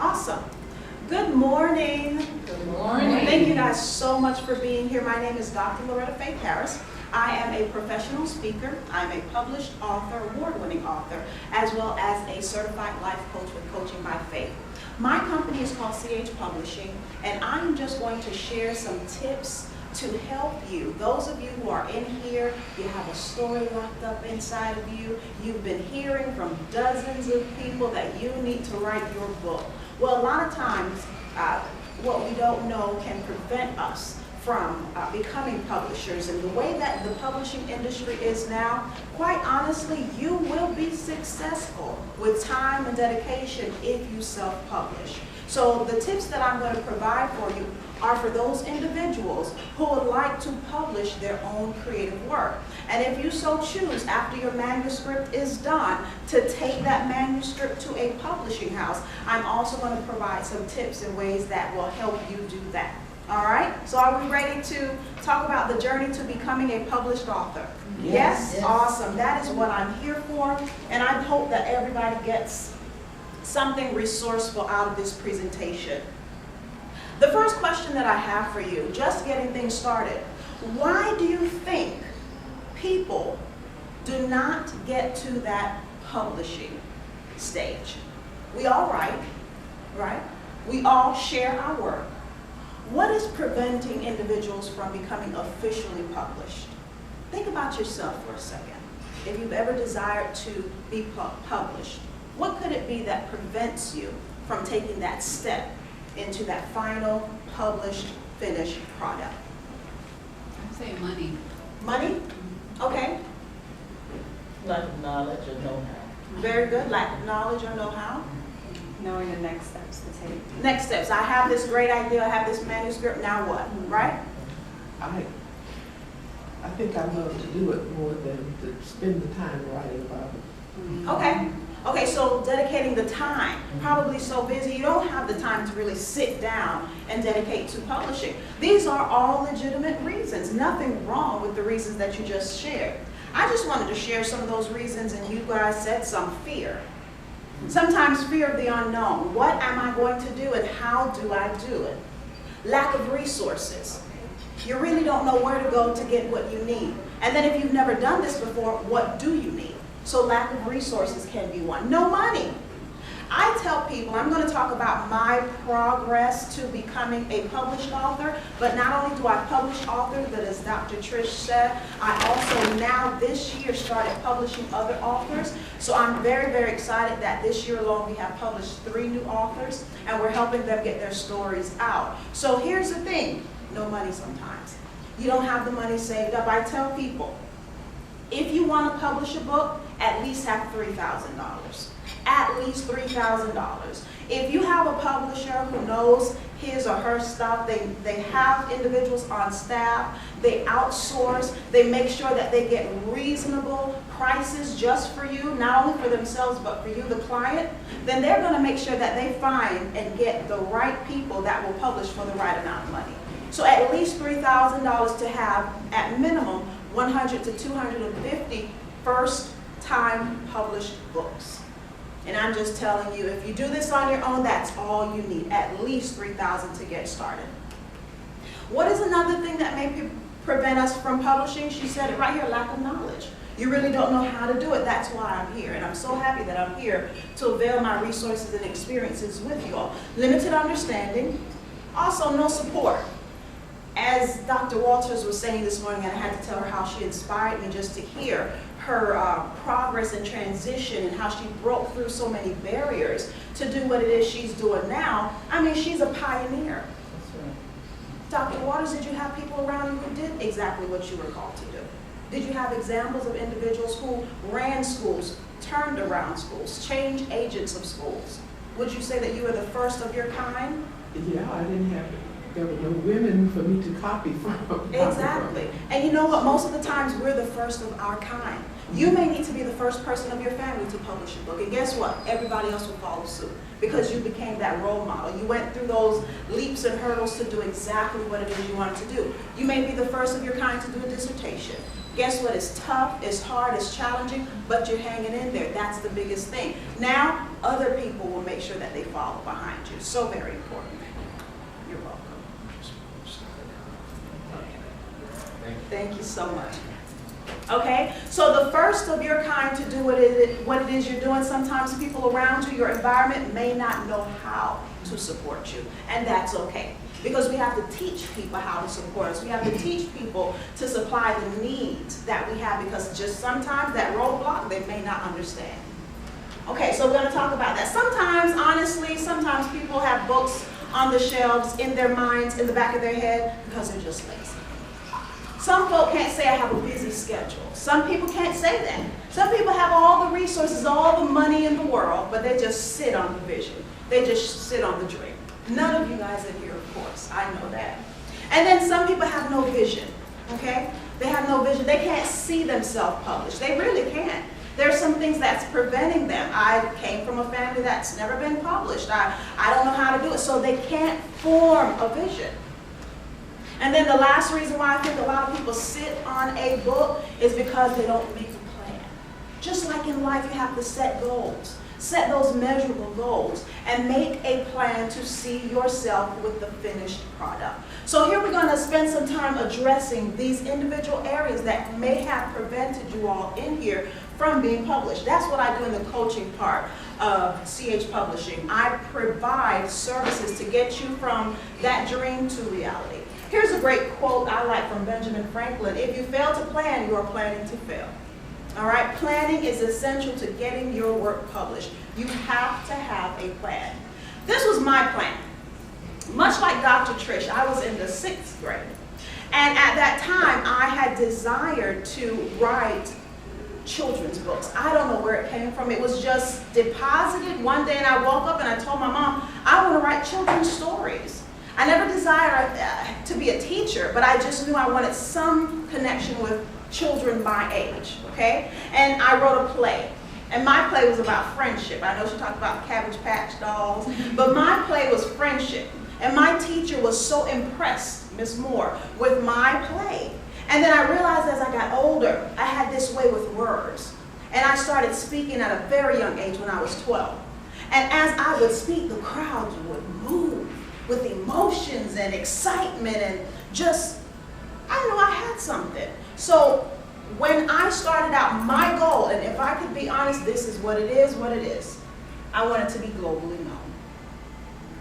Awesome. Good morning. Good morning. Thank you guys so much for being here. My name is Dr. Loretta Faith Harris. I am a professional speaker. I'm a published author, award-winning author, as well as a certified life coach with Coaching by Faith. My company is called CH Publishing, and I'm just going to share some tips to help you. Those of you who are in here, you have a story locked up inside of you. You've been hearing from dozens of people that you need to write your book. Well, a lot of times, what we don't know can prevent us from becoming publishers. And the way that the publishing industry is now, quite honestly, you will be successful with time and dedication if you self-publish. So the tips that I'm going to provide for you are for those individuals who would like to publish their own creative work. And if you so choose, after your manuscript is done, to take that manuscript to a publishing house, I'm also going to provide some tips and ways that will help you do that. All right? So are we ready to talk about the journey to becoming a published author? Yes? Awesome. That is what I'm here for. And I hope that everybody gets something resourceful out of this presentation. The first question that I have for you, just getting things started, why do you think people do not get to that publishing stage? We all write, right? We all share our work. What is preventing individuals from becoming officially published? Think about yourself for a second. If you've ever desired to be published, what could it be that prevents you from taking that step into that final, published, finished product? I'd say money. Money? Okay. Lack of knowledge or know-how. Very good. Lack of knowledge or know-how. Knowing the next steps to take. Next steps. I have this great idea. I have this manuscript. Now what? Right? I think I love to do it more than to spend the time writing about it. Okay. Okay, so dedicating the time. Probably so busy you don't have the time to really sit down and dedicate to publishing. These are all legitimate reasons. Nothing wrong with the reasons that you just shared. I just wanted to share some of those reasons, and you guys said some fear. Sometimes fear of the unknown. What am I going to do and how do I do it? Lack of resources. You really don't know where to go to get what you need. And then if you've never done this before, what do you need? So lack of resources can be one. No money. I tell people, I'm going to talk about my progress to becoming a published author, but not only do I publish authors, but as Dr. Trish said, I also now this year started publishing other authors. So I'm very, very excited that this year alone we have published 3 new authors, and we're helping them get their stories out. So here's the thing, no money sometimes. You don't have the money saved up. I tell people, if you want to publish a book, at least have $3,000. At least $3,000. If you have a publisher who knows his or her stuff, they have individuals on staff, they outsource, they make sure that they get reasonable prices just for you, not only for themselves, but for you, the client, then they're going to make sure that they find and get the right people that will publish for the right amount of money. So at least $3,000 to have, at minimum, 100 to 250 first-time published books. And I'm just telling you, if you do this on your own, that's all you need, at least $3,000 to get started. What is another thing that may prevent us from publishing? She said it right here, lack of knowledge. You really don't know how to do it. That's why I'm here. And I'm so happy that I'm here to avail my resources and experiences with you all. Limited understanding, also no support. As Dr. Walters was saying this morning, and I had to tell her how she inspired me just to hear her progress and transition and how she broke through so many barriers to do what it is she's doing now. I mean, she's a pioneer. That's right. Dr. Waters, did you have people around you who did exactly what you were called to do? Did you have examples of individuals who ran schools, turned around schools, changed agents of schools? Would you say that you were the first of your kind? Yeah, I didn't have it. There were no women for me to copy from. Exactly. And you know what? Most of the times we're the first of our kind. You may need to be the first person of your family to publish a book. And guess what? Everybody else will follow suit because you became that role model. You went through those leaps and hurdles to do exactly what it is you wanted to do. You may be the first of your kind to do a dissertation. Guess what? It's tough, it's hard, it's challenging, but you're hanging in there. That's the biggest thing. Now, other people will make sure that they follow behind you. So very important. You're welcome. Thank you so much. Okay, so the first of your kind to do what it is you're doing, sometimes people around you, your environment may not know how to support you, and that's okay. Because we have to teach people how to support us. We have to teach people to supply the needs that we have, because just sometimes that roadblock, they may not understand. Okay, so we're going to talk about that. Sometimes, honestly, sometimes people have books on the shelves, in their minds, in the back of their head, because they're just lazy. Some folk can't say I have a busy schedule. Some people can't say that. Some people have all the resources, all the money in the world, but they just sit on the vision. They just sit on the dream. None of you guys in here, of course, I know that. And then some people have no vision, okay? They have no vision. They can't see themselves published. They really can't. There are some things that's preventing them. I came from a family that's never been published. I don't know how to do it, so they can't form a vision. And then the last reason why I think a lot of people sit on a book is because they don't make a plan. Just like in life, you have to set goals. Set those measurable goals and make a plan to see yourself with the finished product. So here we're going to spend some time addressing these individual areas that may have prevented you all in here from being published. That's what I do in the coaching part of CH Publishing. I provide services to get you from that dream to reality. Here's a great quote I like from Benjamin Franklin. If you fail to plan, you are planning to fail. All right, planning is essential to getting your work published. You have to have a plan. This was my plan. Much like Dr. Trish, I was in the 6th grade. And at that time, I had desired to write children's books. I don't know where it came from. It was just deposited one day, and I woke up and I told my mom, I want to write children's stories. I never desired to be a teacher, but I just knew I wanted some connection with children my age, okay? And I wrote a play. And my play was about friendship. I know she talked about Cabbage Patch dolls, but my play was friendship. And my teacher was so impressed, Miss Moore, with my play. And then I realized as I got older, I had this way with words. And I started speaking at a very young age when I was 12. And as I would speak, the crowds would move with emotions and excitement and just, I knew I had something. So when I started out, my goal, and if I could be honest, this is what it is, I wanted to be globally known.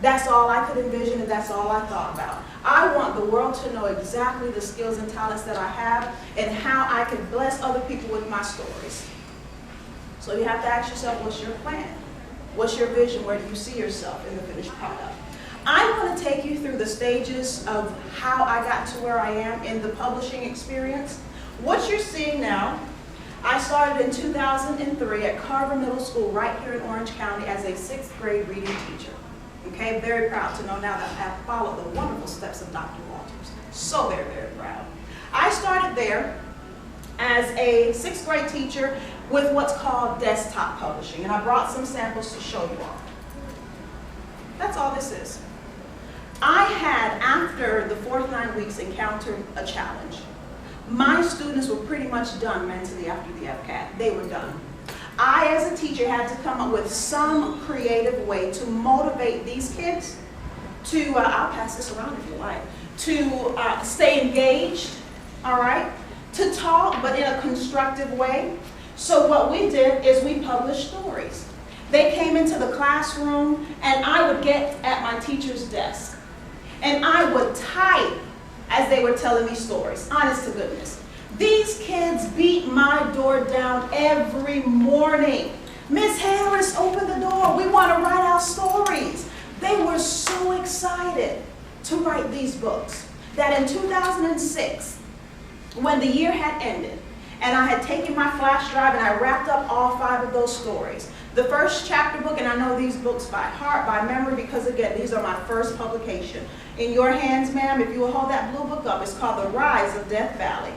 That's all I could envision, and that's all I thought about. I want the world to know exactly the skills and talents that I have and how I can bless other people with my stories. So you have to ask yourself, what's your plan? What's your vision? Where do you see yourself in the finished product? I want to take you through the stages of how I got to where I am in the publishing experience. What you're seeing now, I started in 2003 at Carver Middle School right here in Orange County as a 6th grade reading teacher. Okay, very proud to know now that I have followed the wonderful steps of Dr. Walters. So very, very proud. I started there as a 6th grade teacher with what's called desktop publishing, and I brought some samples to show you all. That's all this is. I had, after the 4th 9 weeks, encountered a challenge. My students were pretty much done mentally after the FCAT. They were done. I, as a teacher, had to come up with some creative way to motivate these kids to, I'll pass this around if you like, to stay engaged, all right, to talk, but in a constructive way. So what we did is we published stories. They came into the classroom, and I would get at my teacher's desk, and I would type as they were telling me stories, honest to goodness. These kids beat my door down every morning. Miss Harris, open the door. We want to write our stories. They were so excited to write these books that in 2006, when the year had ended, and I had taken my flash drive and I wrapped up all 5 of those stories. The first chapter book, and I know these books by heart, by memory, because again, these are my first publication. In your hands, ma'am, if you will hold that blue book up, it's called The Rise of Death Valley.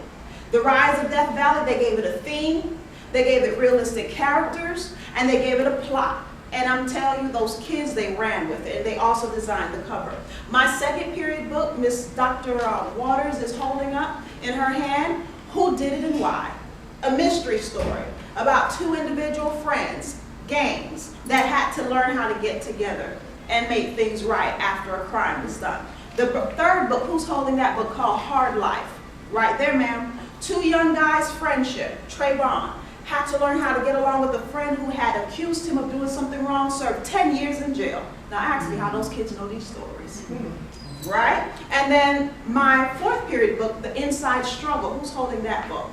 The Rise of Death Valley, they gave it a theme, they gave it realistic characters, and they gave it a plot. And I'm telling you, those kids, they ran with it, and they also designed the cover. My second period book, Miss Dr. Waters is holding up in her hand, Who Did It and Why? A mystery story about 2 individual friends gangs that had to learn how to get together and make things right after a crime was done. The third book, who's holding that book, called Hard Life? Right there, ma'am. Two young guys' friendship. Trayvon had to learn how to get along with a friend who had accused him of doing something wrong, served 10 years in jail. Now ask me how those kids know these stories. Right? And then my fourth period book, The Inside Struggle, who's holding that book?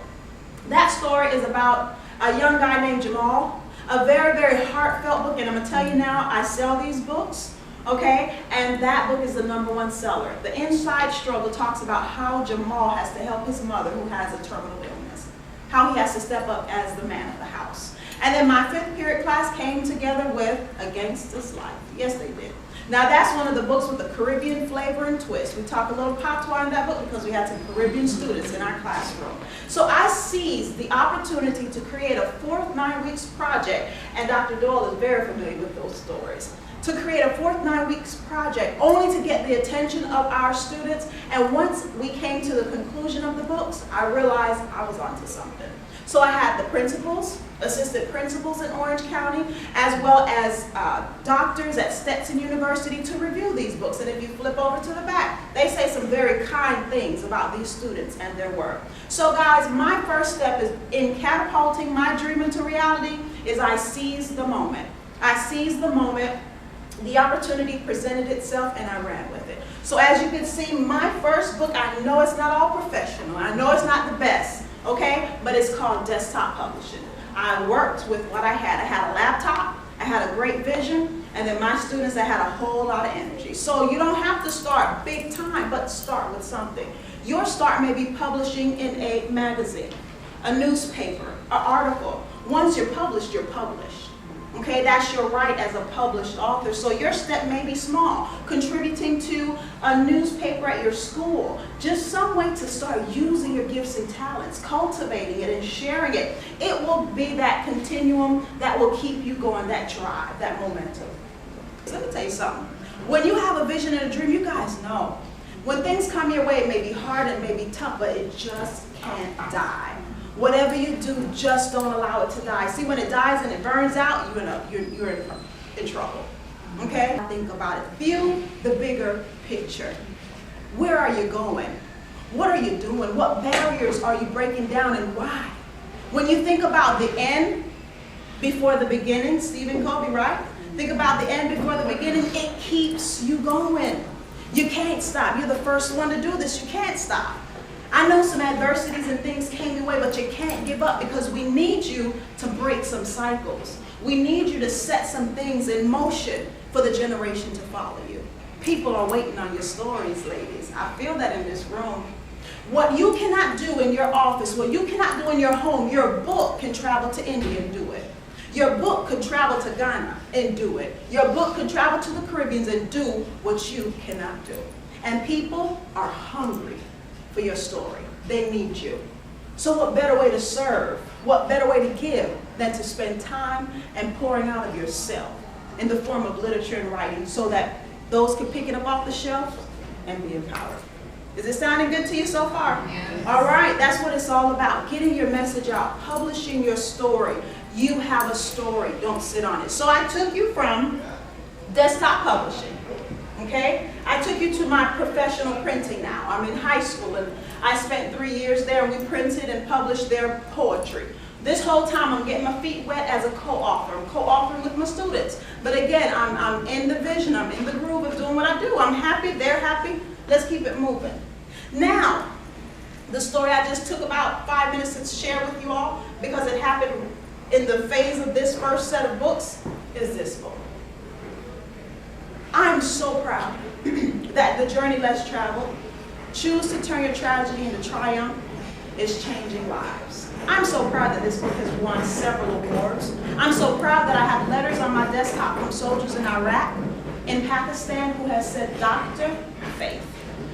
That story is about a young guy named Jamal, a very, very heartfelt book, and I'm going to tell you now, I sell these books, okay? And that book is the #1 seller. The Inside Struggle talks about how Jamal has to help his mother, who has a terminal illness, how he has to step up as the man of the house. And then my fifth period class came together with A Gangsta's Life. Yes, they did. Now that's one of the books with the Caribbean flavor and twist. We talk a little patois in that book because we had some Caribbean students in our classroom. So I seized the opportunity to create a fourth 9 weeks project, and Dr. Doyle is very familiar with those stories. To create a fourth 9 weeks project only to get the attention of our students, and once we came to the conclusion of the books, I realized I was onto something. So I had the principals, assistant principals in Orange County, as well as doctors at Stetson University to review these books. And if you flip over to the back, they say some very kind things about these students and their work. So guys, my first step is in catapulting my dream into reality is I seized the moment. I seized the moment. The opportunity presented itself and I ran with it. So as you can see, my first book, I know it's not all professional. I know it's not the best, okay? But it's called Desktop Publishing. I worked with what I had. I had a laptop, I had a great vision, and then my students, I had a whole lot of energy. So you don't have to start big time, but start with something. Your start may be publishing in a magazine, a newspaper, an article. Once you're published, you're published. Okay, that's your right as a published author. So your step may be small, contributing to a newspaper at your school. Just some way to start using your gifts and talents, cultivating it and sharing it. It will be that continuum that will keep you going, that drive, that momentum. So let me tell you something. When you have a vision and a dream, you guys know. When things come your way, it may be hard and it may be tough, but it just can't die. Whatever you do, just don't allow it to die. See, when it dies and it burns out, you're in trouble. Okay? Think about it. View the bigger picture. Where are you going? What are you doing? What barriers are you breaking down and why? When you think about the end before the beginning, Stephen Covey, right? Think about the end before the beginning. It keeps you going. You can't stop. You're the first one to do this. You can't stop. I know some adversities and things came your way, but you can't give up because we need you to break some cycles. We need you to set some things in motion for the generation to follow you. People are waiting on your stories, ladies. I feel that in this room. What you cannot do in your office, what you cannot do in your home, your book can travel to India and do it. Your book could travel to Ghana and do it. Your book could travel to the Caribbeans and do what you cannot do. And people are hungry for your story. They need you. So what better way to serve, what better way to give than to spend time and pouring out of yourself in the form of literature and writing so that those can pick it up off the shelf and be empowered. Is it sounding good to you so far? Yes. All right, that's what it's all about, getting your message out, publishing your story. You have a story, don't sit on it. So I took you from desktop publishing. Okay? I took you to my professional printing now. I'm in high school and I spent 3 years there and we printed and published their poetry. This whole time I'm getting my feet wet as a co-author. I'm co-authoring with my students. But again, I'm in the vision, I'm in the groove of doing what I do. I'm happy, they're happy. Let's keep it moving. Now, the story I just took about 5 minutes to share with you all because it happened in the phase of this first set of books is this book. I'm so proud that the journey less traveled, choose to turn your tragedy into triumph, is changing lives. I'm so proud that this book has won several awards. I'm so proud that I have letters on my desktop from soldiers in Iraq, in Pakistan, who has said, Dr. Faith,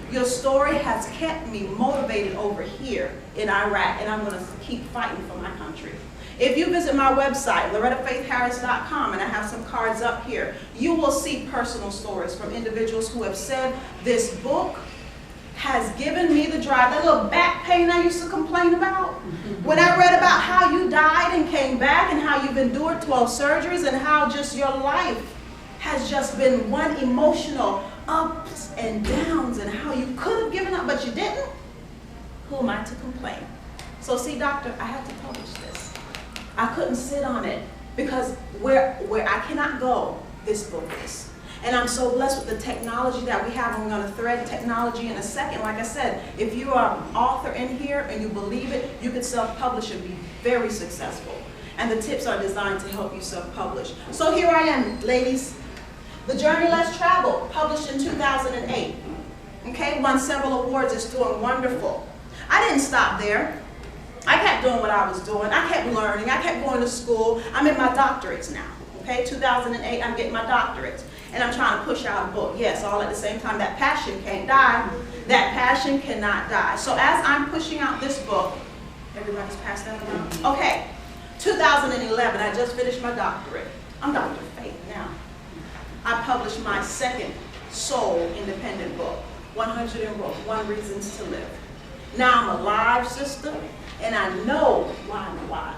your story has kept me motivated over here in Iraq, and I'm going to keep fighting for my country. If you visit my website, LorettaFaithHarris.com, and I have some cards up here, you will see personal stories from individuals who have said this book has given me the drive. That little back pain I used to complain about. When I read about how you died and came back and how you've endured 12 surgeries and how just your life has just been one emotional ups and downs and how you could have given up but you didn't, who am I to complain? So see, doctor, I had to publish this. I couldn't sit on it because where I cannot go, this book is. And I'm so blessed with the technology that we have. I'm going to thread technology in a second. Like I said, if you are an author in here and you believe it, you can self-publish and be very successful. And the tips are designed to help you self-publish. So here I am, ladies. The Journey Less Traveled, published in 2008. Okay, won several awards. It's doing wonderful. I didn't stop there. I kept doing what I was doing. I kept learning. I kept going to school. I'm in my doctorates now. Okay, 2008, I'm getting my doctorate. And I'm trying to push out a book. Yes, all at the same time. That passion can't die. That passion cannot die. So as I'm pushing out this book, everybody's passed that around? Okay, 2011, I just finished my doctorate. I'm Dr. Faith now. I published my second sole independent book, 101 Reasons to Live. Now I'm alive, sister, and I know why I'm alive.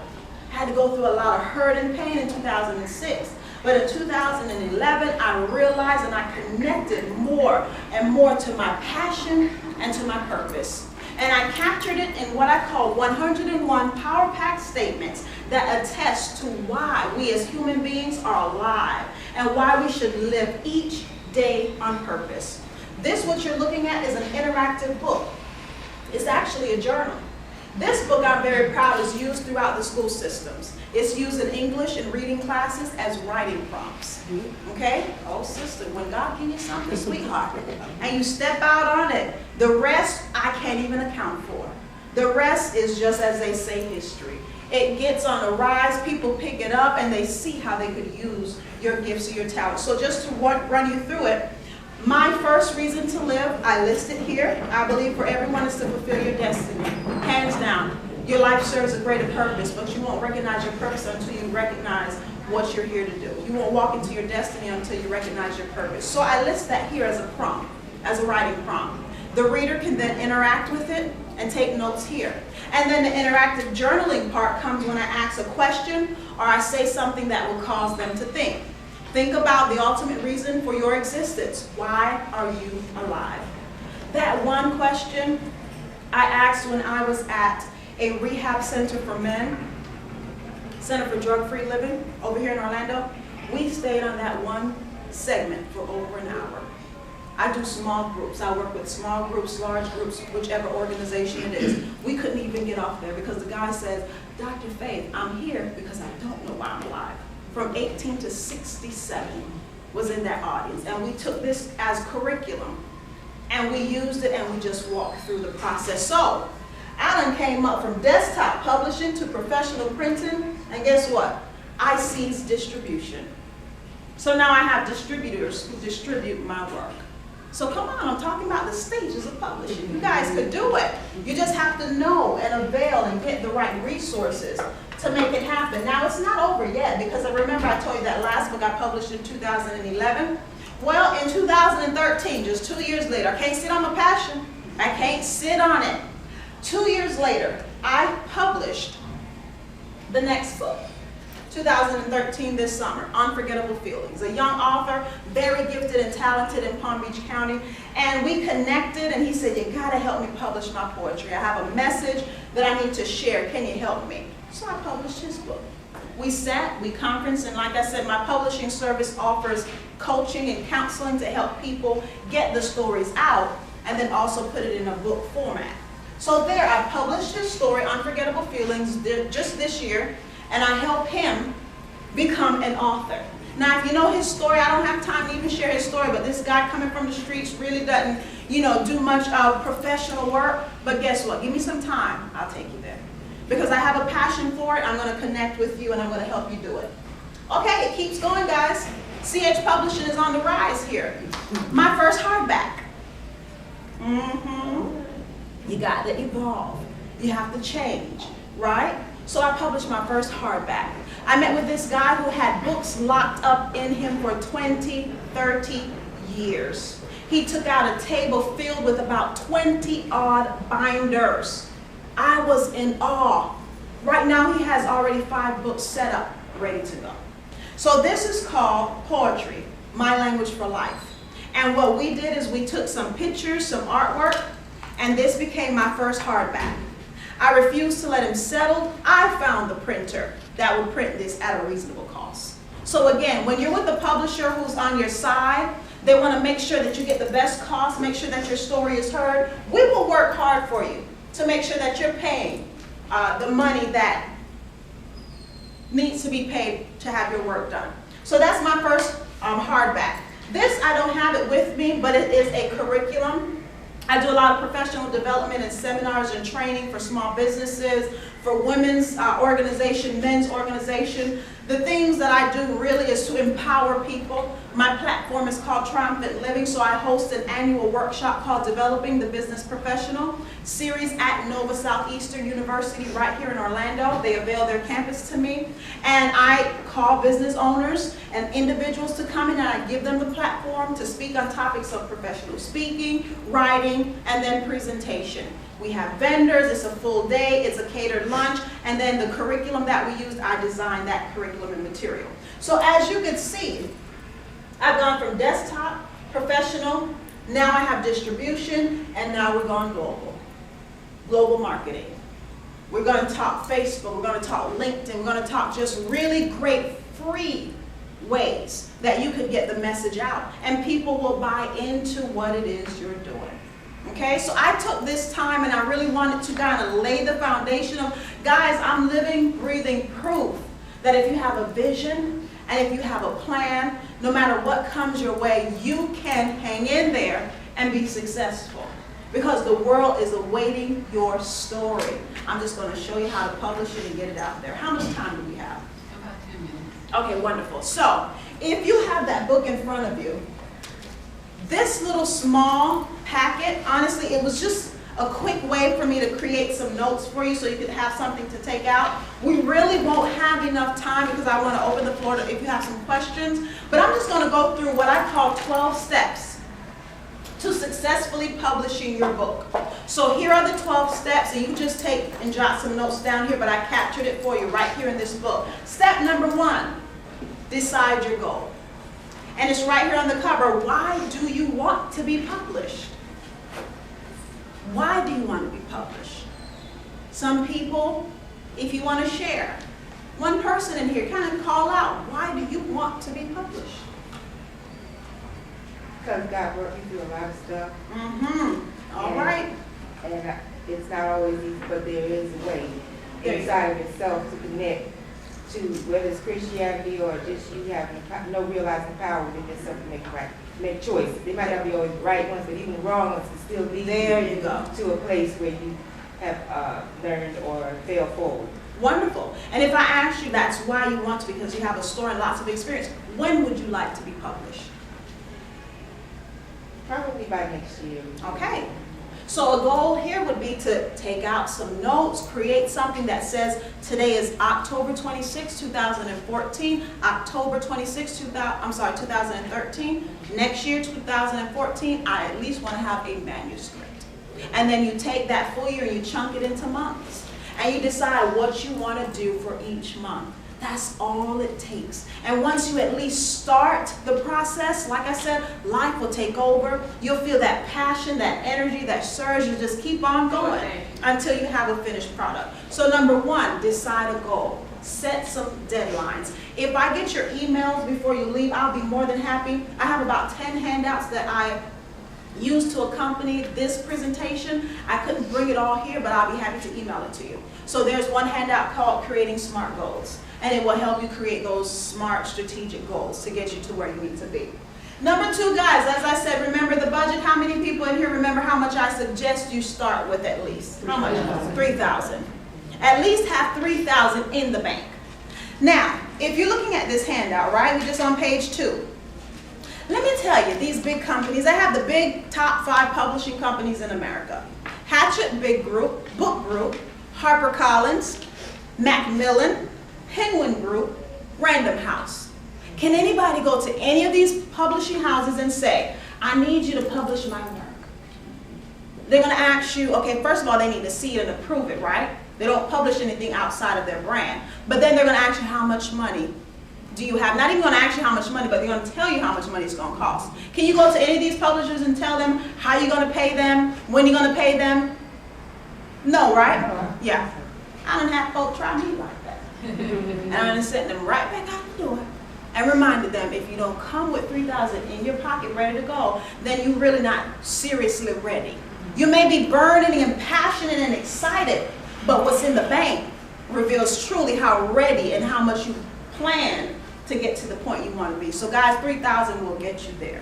I had to go through a lot of hurt and pain in 2006. But in 2011, I realized and I connected more and more to my passion and to my purpose. And I captured it in what I call 101 power-packed statements that attest to why we as human beings are alive and why we should live each day on purpose. This, what you're looking at, is an interactive book. It's actually a journal. This book, I'm very proud, is used throughout the school systems. It's used in English and reading classes as writing prompts. Okay? Oh, sister, when God gives you something, sweetheart, and you step out on it, the rest I can't even account for. The rest is just, as they say, history. It gets on a rise, people pick it up, and they see how they could use your gifts or your talents. So just to run you through it, my first reason to live, I listed here. I believe for everyone is to fulfill your destiny. Hands down. Your life serves a greater purpose, but you won't recognize your purpose until you recognize what you're here to do. You won't walk into your destiny until you recognize your purpose. So I list that here as a prompt, as a writing prompt. The reader can then interact with it and take notes here. And then the interactive journaling part comes when I ask a question or I say something that will cause them to think. Think about the ultimate reason for your existence. Why are you alive? That one question I asked when I was at a rehab center for men, Center for Drug-Free Living over here in Orlando. We stayed on that one segment for over an hour. I do small groups. I work with small groups, large groups, whichever organization it is. We couldn't even get off there because the guy says, Dr. Faith, I'm here because I don't know why I'm alive. From 18 to 67 was in that audience. And we took this as curriculum. And we used it and we just walked through the process. So, Alan came up from desktop publishing to professional printing. And guess what? I seized distribution. So now I have distributors who distribute my work. So come on, I'm talking about the stages of publishing. You guys could do it. You just have to know and avail and get the right resources to make it happen. Now, it's not over yet because I remember I told you that last book I published in 2011. Well, in 2013, just 2 years later, I can't sit on my passion. I can't sit on it. 2 years later, I published the next book. 2013 this summer, Unforgettable Feelings. A young author, very gifted and talented in Palm Beach County. And we connected and he said, you gotta help me publish my poetry. I have a message that I need to share. Can you help me? So I published his book. We sat, we conferenced, and like I said, my publishing service offers coaching and counseling to help people get the stories out and then also put it in a book format. So there, I published his story, Unforgettable Feelings, just this year. And I help him become an author. Now, if you know his story, I don't have time to even share his story, but this guy coming from the streets really doesn't, do much professional work. But guess what? Give me some time, I'll take you there. Because I have a passion for it, I'm going to connect with you and I'm going to help you do it. Okay, it keeps going, guys. CH Publishing is on the rise here. My first hardback. You got to evolve. You have to change, right? So I published my first hardback. I met with this guy who had books locked up in him for 20, 30 years. He took out a table filled with about 20 odd binders. I was in awe. Right now he has already 5 books set up, ready to go. So this is called Poetry, My Language for Life. And what we did is we took some pictures, some artwork, and this became my first hardback. I refused to let him settle. I found the printer that would print this at a reasonable cost. So again, when you're with the publisher who's on your side, they want to make sure that you get the best cost, make sure that your story is heard. We will work hard for you to make sure that you're paying the money that needs to be paid to have your work done. So that's my first hardback. This, I don't have it with me, but it is a curriculum. I do a lot of professional development and seminars and training for small businesses, for women's organization, men's organization. The things that I do really is to empower people. My platform is called Triumphant Living, so I host an annual workshop called Developing the Business Professional series at Nova Southeastern University right here in Orlando. They avail their campus to me. And I call business owners and individuals to come in, and I give them the platform to speak on topics of professional speaking, writing, and then presentation. We have vendors, it's a full day, it's a catered lunch, and then the curriculum that we used, I designed that curriculum and material. So as you can see, I've gone from desktop, professional, now I have distribution, and now we're going global. Global marketing. We're going to talk Facebook, we're going to talk LinkedIn, we're going to talk just really great free ways that you could get the message out, and people will buy into what it is you're doing. Okay, so I took this time and I really wanted to kind of lay the foundation of, guys, I'm living, breathing proof that if you have a vision and if you have a plan, no matter what comes your way, you can hang in there and be successful. Because the world is awaiting your story. I'm just going to show you how to publish it and get it out there. How much time do we have? About 10 minutes. Okay, wonderful. So, if you have that book in front of you, this little small packet, honestly, it was just a quick way for me to create some notes for you so you could have something to take out. We really won't have enough time because I want to open the floor to if you have some questions. But I'm just going to go through what I call 12 steps to successfully publishing your book. So here are the 12 steps, and you just take and jot some notes down here, but I captured it for you right here in this book. Step number 1, decide your goal. And it's right here on the cover. Why do you want to be published? Why do you want to be published? Some people, if you want to share, one person in here kind of call out, why do you want to be published? Because God brought me through a lot of stuff. All right. And it's not always easy, but there is a way There you inside of itself to connect to whether it's Christianity or just you having no realizing power within yourself to make choices. They might not be always the right ones, but even the wrong ones can still lead There you go. to a place where you have learned or failed forward. Wonderful. And if I ask you that's why you want to, because you have a story and lots of experience, when would you like to be published? Probably by next year. Okay. So a goal here would be to take out some notes, create something that says today is October 26, 2014, October 26, 2013. Next year, 2014, I at least want to have a manuscript. And then you take that full year and you chunk it into months. And you decide what you want to do for each month. That's all it takes. And once you at least start the process, like I said, life will take over. You'll feel that passion, that energy, that surge. You just keep on going until you have a finished product. So number 1, decide a goal. Set some deadlines. If I get your emails before you leave, I'll be more than happy. I have about 10 handouts that I used to accompany this presentation. I couldn't bring it all here, but I'll be happy to email it to you. So there's one handout called Creating Smart Goals. And it will help you create those smart strategic goals to get you to where you need to be. Number 2, guys, as I said, remember the budget. How many people in here remember how much I suggest you start with at least? How much? $3,000. At least have $3,000 in the bank. Now, if you're looking at this handout, right, we're just on page 2. Let me tell you, these big companies, I have the big top 5 publishing companies in America. Hachette Big Group, Book Group, HarperCollins, Macmillan, Penguin Group, Random House. Can anybody go to any of these publishing houses and say, I need you to publish my work. They're going to ask you, okay, first of all, they need to see it and approve it, right? They don't publish anything outside of their brand. But then they're going to ask you how much money do you have. Not even going to ask you how much money, but they're going to tell you how much money it's going to cost. Can you go to any of these publishers and tell them how you're going to pay them, when you're going to pay them? No, right? Yeah. I don't have folks try me like that. And I'm going to send them right back out the door and reminded them, if you don't come with $3,000 in your pocket ready to go, then you're really not seriously ready. You may be burning and passionate and excited, but what's in the bank reveals truly how ready and how much you plan to get to the point you want to be. So guys, $3,000 will get you there.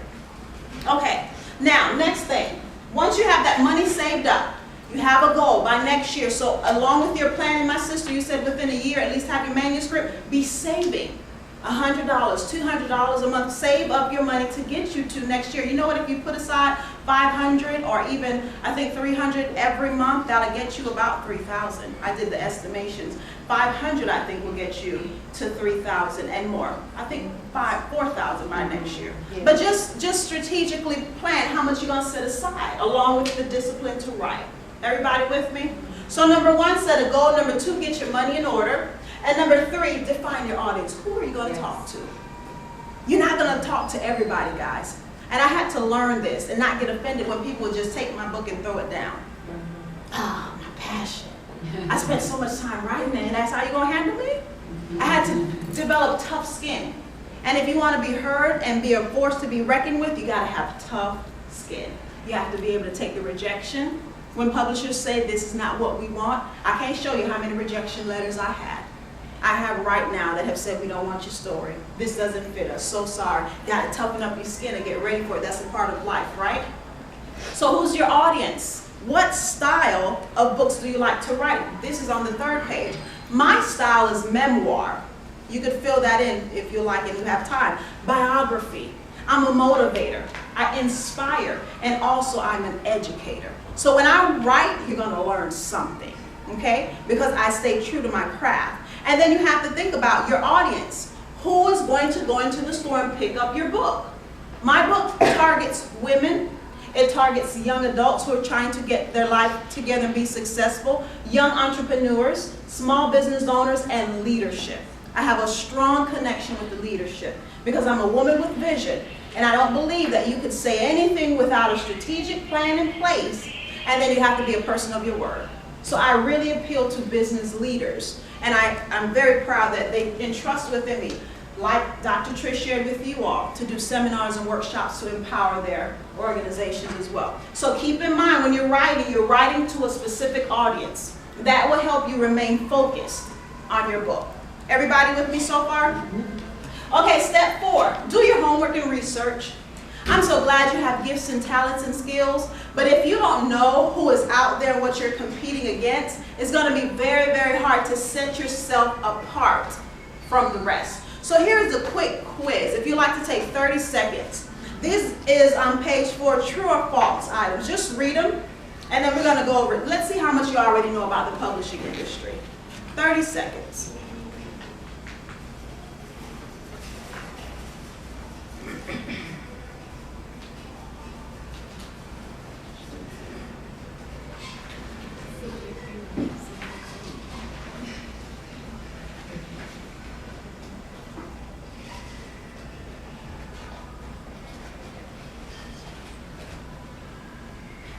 Okay, now next thing. Once you have that money saved up, you have a goal by next year. So along with your planning, my sister, you said within a year, at least have your manuscript, be saving $100, $200 a month. Save up your money to get you to next year. You know what, if you put aside $500 or even, I think $300 every month, that'll get you about $3,000. I did the estimations. $500, I think, will get you to $3,000 and more. I think $4,000 by next year. Yeah. But just strategically plan how much you're going to set aside, along with the discipline to write. Everybody with me? So number one, set a goal. Number two, get your money in order. And number three, define your audience. Who are you going to talk to? You're not going to talk to everybody, guys. And I had to learn this and not get offended when people just take my book and throw it down. Ah, my passion. I spent so much time writing it, and that's how you're going to handle me? I had to develop tough skin. And if you want to be heard and be a force to be reckoned with, you got to have tough skin. You have to be able to take the rejection. When publishers say this is not what we want, I can't show you how many rejection letters I had. I have right now that have said, we don't want your story. This doesn't fit us. So sorry. Got to toughen up your skin and get ready for it. That's a part of life, right? So who's your audience? What style of books do you like to write? This is on the third page. My style is memoir. You could fill that in if you like and you have time. Biography. I'm a motivator. I inspire. And also I'm an educator. So when I write, you're going to learn something, okay? Because I stay true to my craft. And then you have to think about your audience. Who is going to go into the store and pick up your book? My book targets women. It targets young adults who are trying to get their life together and be successful, young entrepreneurs, small business owners, and leadership. I have a strong connection with the leadership because I'm a woman with vision, and I don't believe that you could say anything without a strategic plan in place, and then you have to be a person of your word. So I really appeal to business leaders, and I'm very proud that they entrust within me, like Dr. Trish shared with you all, to do seminars and workshops to empower their organizations as well. So keep in mind when you're writing to a specific audience. That will help you remain focused on your book. Everybody with me so far? Okay, step 4, do your homework and research. I'm so glad you have gifts and talents and skills, but if you don't know who is out there and what you're competing against, it's going to be very, very hard to set yourself apart from the rest. So here's a quick quiz. If you'd like to take 30 seconds. This is on page 4, true or false items. Just read them, and then we're going to go over it. Let's see how much you already know about the publishing industry. 30 seconds.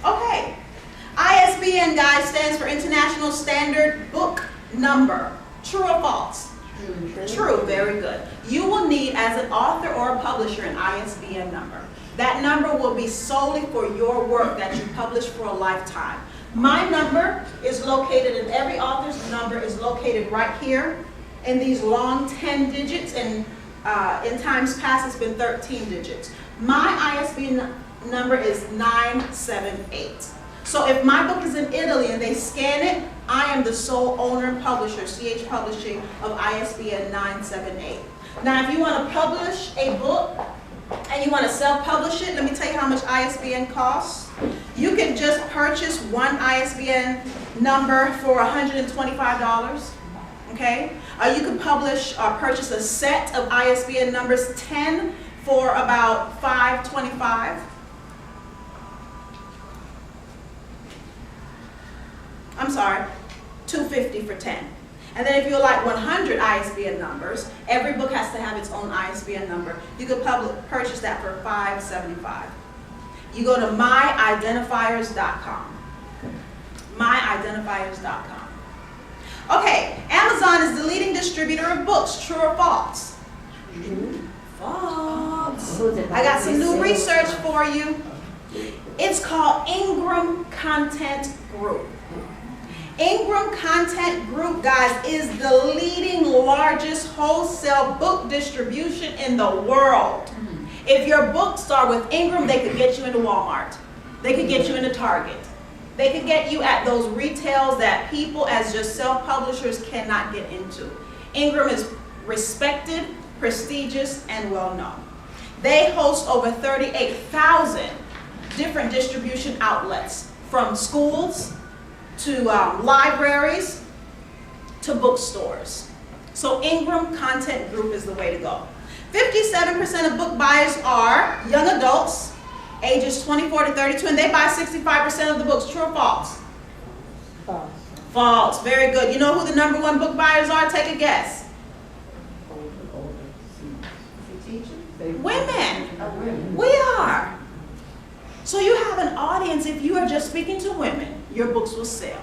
Okay, ISBN, guys, stands for International Standard Book Number. True or false? True, very good. You will need, as an author or a publisher, an ISBN number. That number will be solely for your work that you publish for a lifetime. My number is located, and every author's number is located right here in these long 10 digits, and in times past it's been 13 digits. My ISBN number is 978. So if my book is in Italy and they scan it, I am the sole owner and publisher, CH Publishing, of ISBN 978. Now if you want to publish a book and you want to self-publish it, let me tell you how much ISBN costs. You can just purchase one ISBN number for $125, okay? You can purchase a set of ISBN numbers, 10 for about $525. $250 for 10. And then if you like 100 ISBN numbers, every book has to have its own ISBN number. You could purchase that for $5.75. You go to myidentifiers.com. Myidentifiers.com. Okay, Amazon is the leading distributor of books. True or false? False. I got some new research for you. It's called Ingram Content Group. Ingram Content Group, guys, is the leading, largest wholesale book distribution in the world. If your books are with Ingram, they could get you into Walmart. They could get you into Target. They could get you at those retails that people as just self-publishers cannot get into. Ingram is respected, prestigious, and well-known. They host over 38,000 different distribution outlets, from schools to libraries to bookstores. So Ingram Content Group is the way to go. 57% of book buyers are young adults, ages 24 to 32, and they buy 65% of the books. True or false? False. False. Very good. You know who the #1 book buyers are? Take a guess. Women. We are. So you have an audience. If you are just speaking to women, your books will sell.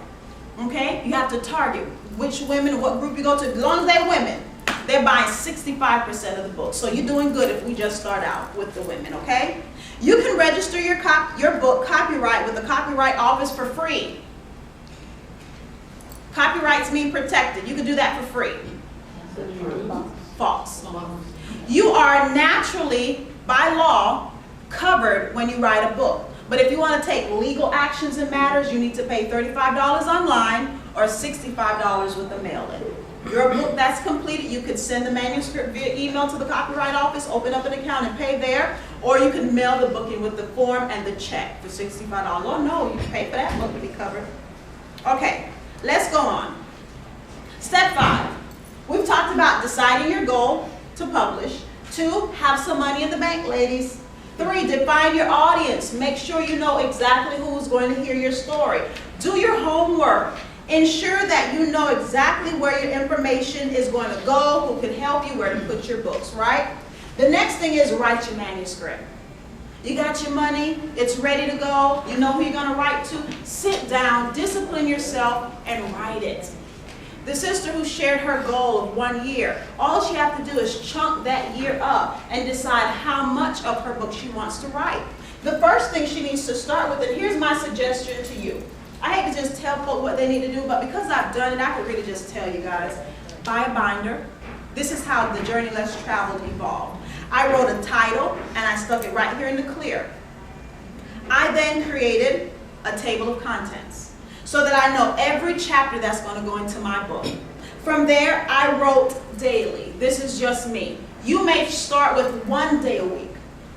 Okay? You have to target which women, what group you go to. As long as they're women, they're buying 65% of the books. So you're doing good if we just start out with the women, okay? You can register your book copyright with the Copyright Office for free. Copyrights mean protected. You can do that for free. False. You are naturally, by law, covered when you write a book. But if you want to take legal actions in matters, you need to pay $35 online or $65 with a mail-in. Your book that's completed, you could send the manuscript via email to the Copyright Office, open up an account and pay there, or you can mail the book in with the form and the check for $65. Oh no, you can pay for that book to be covered. Okay, let's go on. Step 5. We've talked about deciding your goal to publish. 2, have some money in the bank, ladies. 3, define your audience. Make sure you know exactly who's going to hear your story. Do your homework. Ensure that you know exactly where your information is going to go, who can help you, where to put your books, right? The next thing is write your manuscript. You got your money, it's ready to go, you know who you're going to write to. Sit down, discipline yourself, and write it. The sister who shared her goal of 1 year, all she has to do is chunk that year up and decide how much of her book she wants to write. The first thing she needs to start with, and here's my suggestion to you. I hate to just tell folks what they need to do, but because I've done it, I could really just tell you guys. Buy a binder. This is how the Journey Less Traveled evolved. I wrote a title, and I stuck it right here in the clear. I then created a table of contents so that I know every chapter that's going to go into my book. From there, I wrote daily. This is just me. You may start with 1 day a week,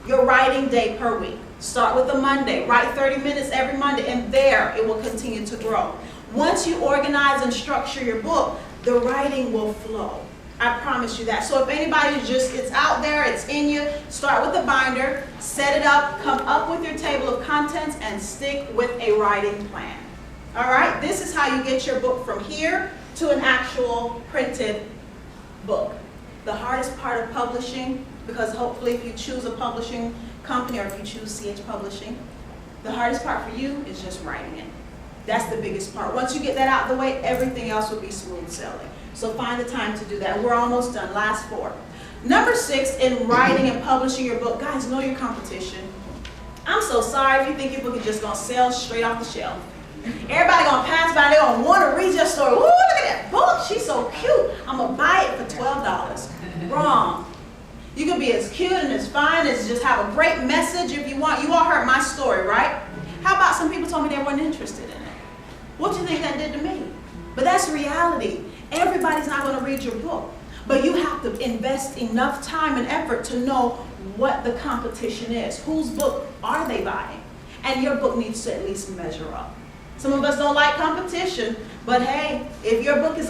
your writing day per week. Start with a Monday, write 30 minutes every Monday, and there it will continue to grow. Once you organize and structure your book, the writing will flow. I promise you that. So if anybody's it's out there, it's in you, start with a binder, set it up, come up with your table of contents, and stick with a writing plan. All right, this is how you get your book from here to an actual printed book. The hardest part of publishing, because hopefully if you choose a publishing company or if you choose CH Publishing, the hardest part for you is just writing it. That's the biggest part. Once you get that out of the way, everything else will be smooth sailing. So find the time to do that. We're almost done. Last 4. Number 6, in writing and publishing your book, guys, know your competition. I'm so sorry if you think your book is just going to sell straight off the shelf. Everybody going to pass by, they're going to want to read your story. Ooh, look at that book. She's so cute. I'm going to buy it for $12. Wrong. You can be as cute and as fine as just have a great message if you want. You all heard my story, right? How about some people told me they weren't interested in it? What do you think that did to me? But that's reality. Everybody's not going to read your book. But you have to invest enough time and effort to know what the competition is. Whose book are they buying? And your book needs to at least measure up. Some of us don't like competition, but hey, if your book is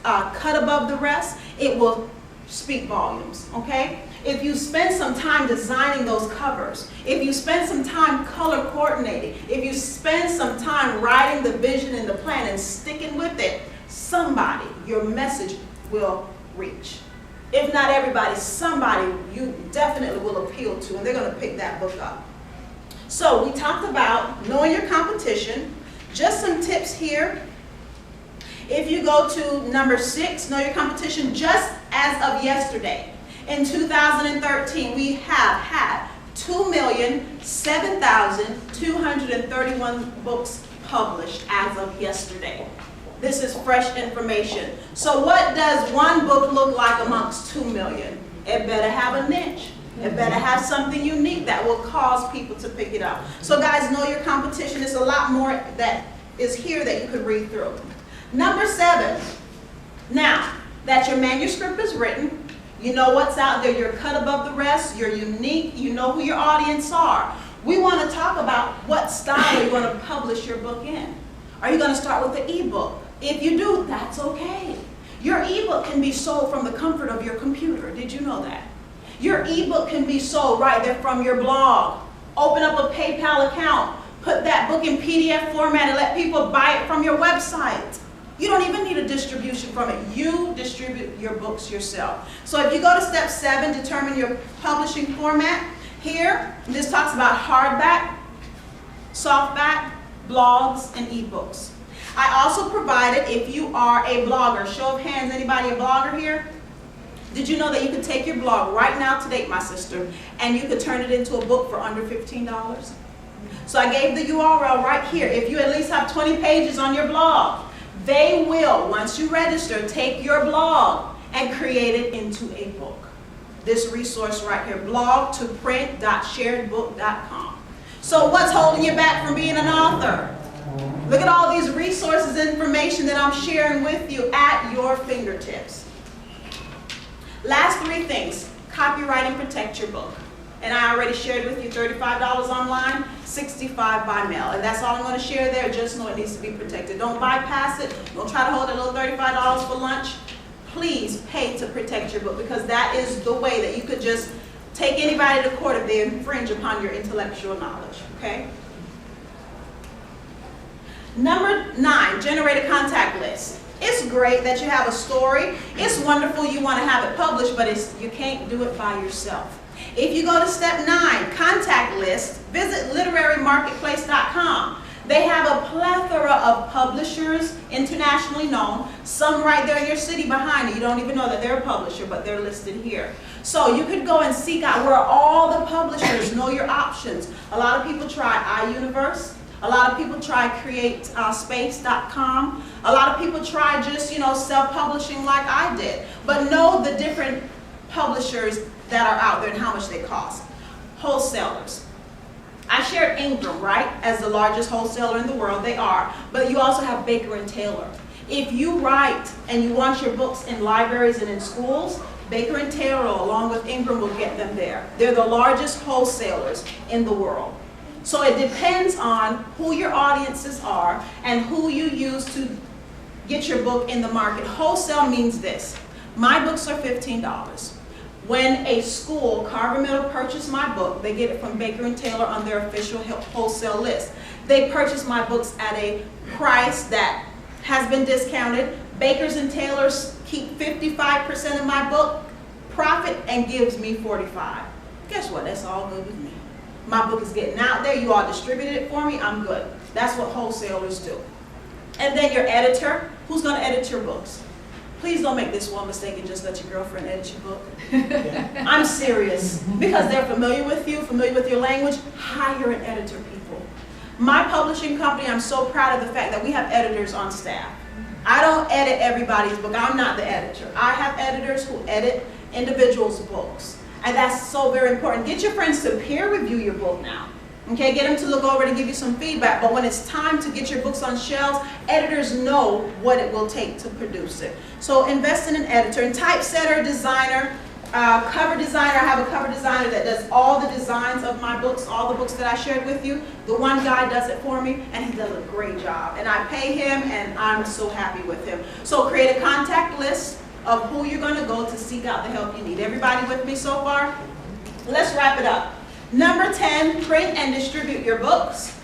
a cut above the rest, it will speak volumes, okay? if you spend some time designing those covers, if you spend some time color coordinating, if you spend some time writing the vision and the plan and sticking with it, somebody, your message will reach. If not everybody, somebody you definitely will appeal to, and they're going to pick that book up. So we talked about knowing your competition. Just some tips here. If you go to number 6, know your competition, just as of yesterday, in 2013, we have had 2,007,231 books published as of yesterday. This is fresh information. So what does one book look like amongst 2 million? It better have a niche. It better have something unique that will cause people to pick it up. So guys, know your competition. There's a lot more that is here that you could read through. Number 7, now that your manuscript is written, you know what's out there, you're cut above the rest, you're unique, you know who your audience are. We want to talk about what style you're going to publish your book in. Are you going to start with the ebook? If you do, that's okay. Your ebook can be sold from the comfort of your computer. Did you know that? Your ebook can be sold right there from your blog. Open up a PayPal account, put that book in PDF format and let people buy it from your website. You don't even need a distribution from it. You distribute your books yourself. So if you go to step 7, determine your publishing format. Here, this talks about hardback, softback, blogs, and ebooks. I also provided, if you are a blogger, show of hands, anybody a blogger here? Did you know that you could take your blog right now to date, my sister, and you could turn it into a book for under $15? So I gave the URL right here. If you at least have 20 pages on your blog, they will, once you register, take your blog and create it into a book. This resource right here, blog-to-print.sharedbook.com. So what's holding you back from being an author? Look at all these resources and information that I'm sharing with you at your fingertips. Last 3 things, copyright and protect your book. And I already shared with you $35 online, $65 by mail. And that's all I'm going to share there. Just know it needs to be protected. Don't bypass it. Don't try to hold a little $35 for lunch. Please pay to protect your book, because that is the way that you could just take anybody to court if they infringe upon your intellectual knowledge. Okay? Number 9, generate a contact list. It's great that you have a story. It's wonderful you want to have it published, but you can't do it by yourself. If you go to step 9, contact list, visit literarymarketplace.com. They have a plethora of publishers, internationally known, some right there in your city behind you. You don't even know that they're a publisher, but they're listed here. So you could go and seek out where all the publishers, know your options. A lot of people try iUniverse. A lot of people try createspace.com. A lot of people try just, self-publishing like I did. But know the different publishers that are out there and how much they cost. Wholesalers. I shared Ingram, right, as the largest wholesaler in the world. They are. But you also have Baker and Taylor. If you write and you want your books in libraries and in schools, Baker and Taylor, along with Ingram, will get them there. They're the largest wholesalers in the world. So it depends on who your audiences are and who you use to get your book in the market. Wholesale means this. My books are $15. When a school, Carver Middle, purchased my book, they get it from Baker and Taylor on their official wholesale list. They purchase my books at a price that has been discounted. Bakers and Taylors keep 55% of my book profit and gives me 45%. Guess what? That's all good with me. My book is getting out there. You all distributed it for me. I'm good. That's what wholesalers do. And then your editor. Who's going to edit your books? Please don't make this one mistake and just let your girlfriend edit your book. I'm serious. Because they're familiar with you, familiar with your language, hire an editor, people. My publishing company, I'm so proud of the fact that we have editors on staff. I don't edit everybody's book. I'm not the editor. I have editors who edit individuals' books. And that's so very important. Get your friends to peer review your book now. Okay, get them to look over it and give you some feedback. But when it's time to get your books on shelves, editors know what it will take to produce it. So invest in an editor. And typesetter, designer, cover designer. I have a cover designer that does all the designs of my books, all the books that I shared with you. The one guy does it for me, and he does a great job. And I pay him, and I'm so happy with him. So create a contact list. of who you're going to go to seek out the help you need. Everybody with me so far? Let's wrap it up. Number 10, print and distribute your books.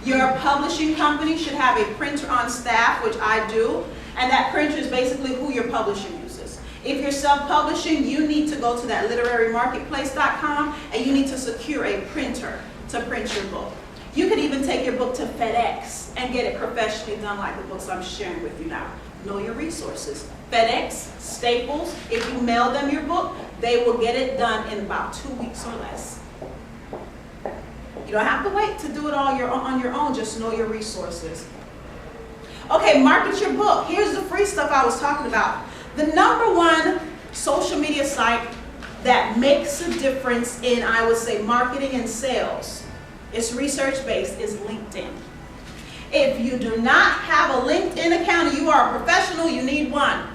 Your publishing company should have a printer on staff, which I do, and that printer is basically who your publisher uses. If you're self-publishing, you need to go to that literarymarketplace.com and you need to secure a printer to print your book. You could even take your book to FedEx and get it professionally done like the books I'm sharing with you now. Know your resources. FedEx, Staples, if you mail them your book, they will get it done in about 2 weeks or less. You don't have to wait to do it all on your own, just know your resources. Okay, market your book. Here's the free stuff I was talking about. The number one social media site that makes a difference in, I would say, marketing and sales, it's research-based, is LinkedIn. If you do not have a LinkedIn account and you are a professional, you need one.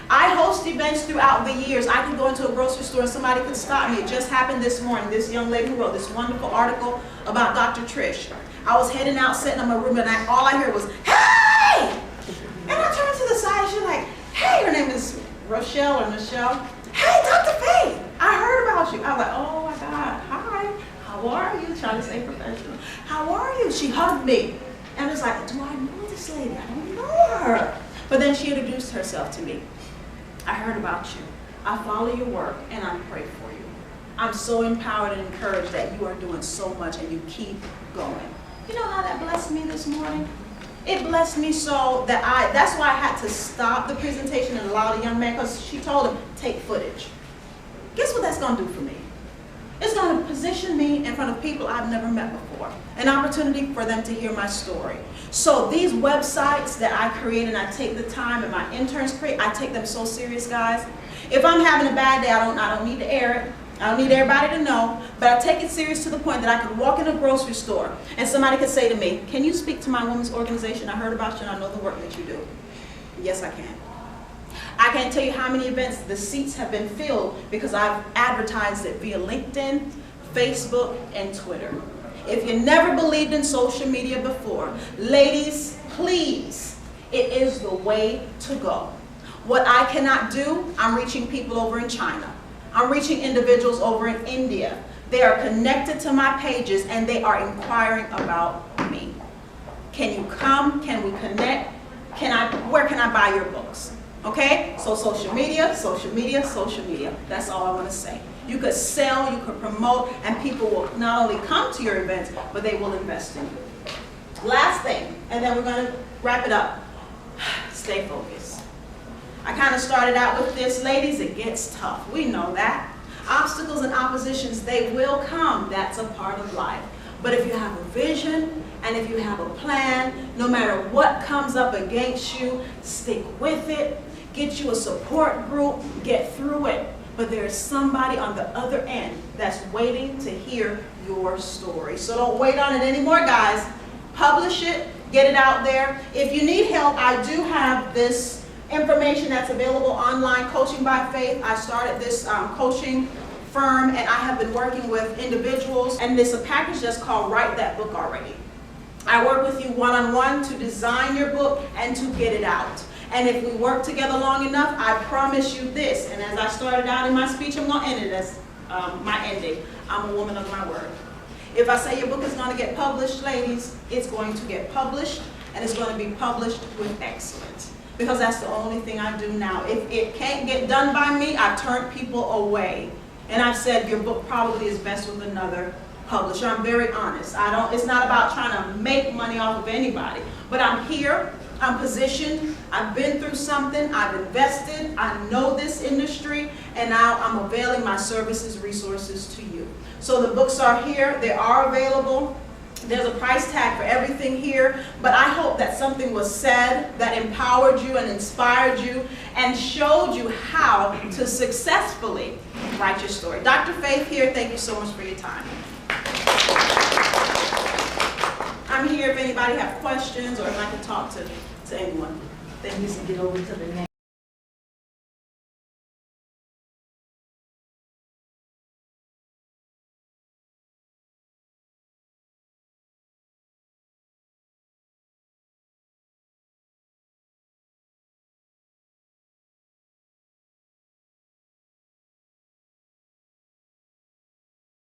I host events throughout the years. I can go into a grocery store and somebody could stop me. It just happened this morning. This young lady who wrote this wonderful article about Dr. Trish. I was heading out, sitting in my room, and all I heard was, "Hey!" And I turned to the side and she's like, "Hey," her name is Rochelle or Michelle. "Hey, Dr. Faith, I heard about you." I was like, "Oh my God, hi, how are you?" Trying to stay professional. "How are you?" She hugged me. And I was like, "Do I know this lady? I don't know her." But then she introduced herself to me. "I heard about you. I follow your work and I pray for you. I'm so empowered and encouraged that you are doing so much and you keep going." You know how that blessed me this morning? It blessed me so that that's why I had to stop the presentation and allow the young man, because she told him, "Take footage." Guess what that's going to do for me? It's going to position me in front of people I've never met before. An opportunity for them to hear my story. So these websites that I create and I take the time and my interns create, I take them so serious, guys. If I'm having a bad day, I don't need to air it. I don't need everybody to know, but I take it serious to the point that I could walk in a grocery store and somebody could say to me, "Can you speak to my women's organization? I heard about you and I know the work that you do." Yes, I can. I can't tell you how many events the seats have been filled because I've advertised it via LinkedIn, Facebook, and Twitter. If you never believed in social media before, ladies, please, it is the way to go. What I cannot do, I'm reaching people over in China. I'm reaching individuals over in India. They are connected to my pages and they are inquiring about me. Can you come? Can we connect? Where can I buy your books? Okay? So social media, social media, social media. That's all I want to say. You could sell, you could promote, and people will not only come to your events, but they will invest in you. Last thing, and then we're going to wrap it up. Stay focused. I kind of started out with this, ladies, it gets tough. We know that. Obstacles and oppositions, they will come. That's a part of life. But if you have a vision and if you have a plan, no matter what comes up against you, stick with it. Get you a support group, get through it. But there's somebody on the other end that's waiting to hear your story. So don't wait on it anymore, guys. Publish it, get it out there. If you need help, I do have this information that's available online, Coaching by Faith. I started this coaching firm and I have been working with individuals, and there's a package that's called Write That Book Already. I work with you one-on-one to design your book and to get it out. And if we work together long enough, I promise you this, and as I started out in my speech, I'm going to end it as my ending. I'm a woman of my word. If I say your book is going to get published, ladies, it's going to get published, and it's going to be published with excellence. Because that's the only thing I do now. If it can't get done by me, I've turned people away. And I've said your book probably is best with another publisher. I'm very honest. It's not about trying to make money off of anybody. But I'm here, I'm positioned, I've been through something, I've invested, I know this industry, and now I'm availing my services, resources to you. So the books are here, they are available. There's a price tag for everything here, but I hope that something was said that empowered you and inspired you and showed you how to successfully write your story. Dr. Faith here, thank you so much for your time. I'm here if anybody have questions or if I can talk to anyone. Thank you. Get over to the next.